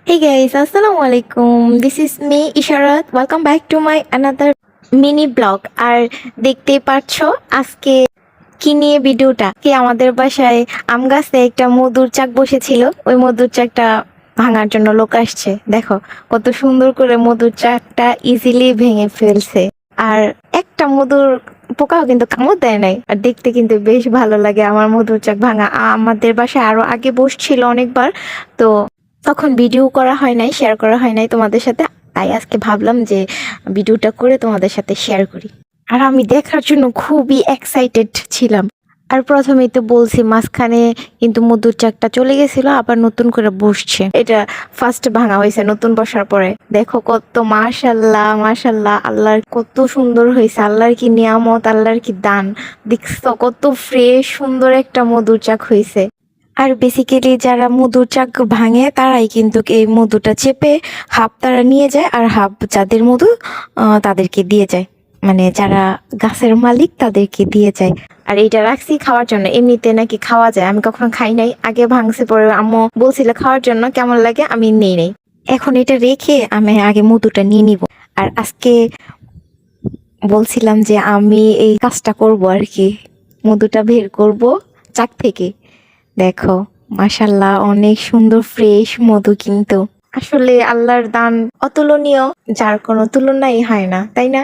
Hey guys, Assalamualaikum. This is me, Isharat. Welcome back to my another mini blog. আর দেখতেই পাচ্ছো আজকে কি নিয়ে ভিডিওটা কি আমাদের বাসায় আম গাছে একটা মধুর চাক বসেছিল। ওই মধুর চাকটা ভাঙার জন্য লোক আসছে। দেখো কত সুন্দর করে মধুর চাকটা ইজিলি ভেঙে ফেলছে। আর একটা মধুর পোকাও কিন্তু কামড় দেয় নাই। আর দেখতে কিন্তু বেশ ভালো লাগে আমার মধুর চাক ভাঙা। আমাদের বাসায় আরো আগে বসছিল অনেকবার, তো তখন ভিডিও করা হয় নাই, শেয়ার করা হয় নাই তোমাদের সাথে। তাই আজকে ভাবলাম যে ভিডিওটা করে তোমাদের সাথে শেয়ার করি। আর আমি দেখার জন্য খুবই এক্সাইটেড ছিলাম। আর প্রথমেই তো বলছি মাঝখানে কিন্তু মধুর চাকটা চলে গেছিল, আবার নতুন করে বসছে। এটা ফার্স্ট ভাঙা হয়েছে নতুন বসার পরে। দেখো কত মাশাল্লাহ মাশাল্লাহ, আল্লাহর কত সুন্দর হয়েছে, আল্লাহর কি নিয়ামত, আল্লাহর কি দান। দেখছো কত ফ্রেশ সুন্দর একটা মধুর চাক হয়েছে। আর বেসিক্যালি যারা মধুর চাক ভাঙে তারাই কিন্তু এই মধুটা চেপে হাফ তারা নিয়ে যায়, আর হাফ যাদের মধু তাদেরকে দিয়ে যায়, মানে যারা গাছের মালিক তাদেরকে দিয়ে যায়। আর এইটা রাখছি খাওয়ার জন্য, এমনিতে নাকি খাওয়া যায়। আমি কখনো খাই নাই, আগে ভাঙছে পরে আম্মু বলছিল খাওয়ার জন্য, কেমন লাগে আমি নেই নাই। এখন এটা রেখে আমি আগে মধুটা নিয়ে নিব। আর আজকে বলছিলাম যে আমি এই কাজটা করব আর কি, মধুটা বের করব চাক থেকে। দেখো মাশাল্লাহ অনেক সুন্দর ফ্রেশ মধু, কিন্তু আসলে আল্লাহর দান অতুলনীয়, যার কোনো তুলনাই হয় না, তাই না?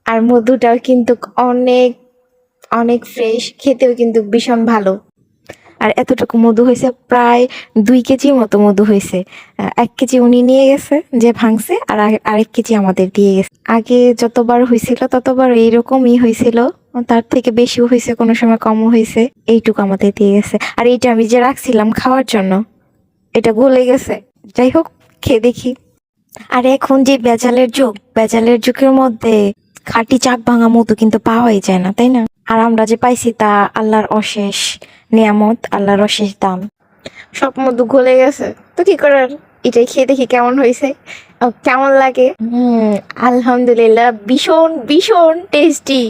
আর মধুটাও কিন্তু অনেক অনেক ফ্রেশ, খেতেও কিন্তু ভীষণ ভালো। আর এতটুকু মধু হয়েছে প্রায় 2 কেজি মতো মধু হয়েছে। 1 কেজি উনি নিয়ে গেছে যে ভাঙছে, আর আরেক কেজি আমাদের দিয়ে গেছে। আগে যতবার হয়েছিল ততবার এইরকমই হয়েছিল, তার থেকে বেশিও হয়েছে, কোনো সময় কমও হয়েছে। এইটুকু আমাদের দিয়ে গেছে। আর এইটা আমি যে রাখছিলাম খাওয়ার জন্য, এটা গলে গেছে। যাই হোক, খেয়ে দেখি। আর এখন যে বেজালের যুগের মধ্যে খাঁটি চাক ভাঙা মধু কিন্তু পাওয়াই যায় না, তাই না? আর আমরা যে পাইছি তা আল্লাহর অশেষ নিয়ামত, আল্লাহর অশেষ দান। সব মধু গলে গেছে, তো কি করার, এটাই খেয়ে দেখি কেমন হয়েছে, কেমন লাগে। আলহামদুলিল্লাহ, ভীষণ ভীষণ টেস্টি।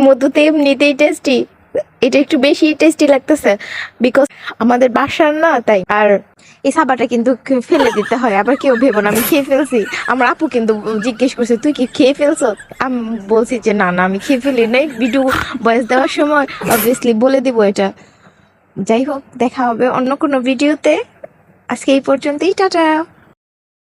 মধু তো এমনিতেই টেস্টি, এটা একটু বেশি টেস্টি লাগতেছে বিকজ আমাদের বাসার না, তাই। আর এই সাবাটা কিন্তু ফেলে দিতে হয়, আবার কেউ ভেবো না আমি খেয়ে ফেলছি। আমার আপু কিন্তু জিজ্ঞেস করছে তুই কি খেয়ে ফেলছো, আমি বলছি যে না না আমি খেয়ে ফেলি নাই, ভিডিও ভয়েস দেওয়ার সময় অবভিয়াসলি বলে দিব এটা। যাই হোক, দেখা হবে অন্য কোনো ভিডিওতে। আজকে এই পর্যন্তই, টাটা।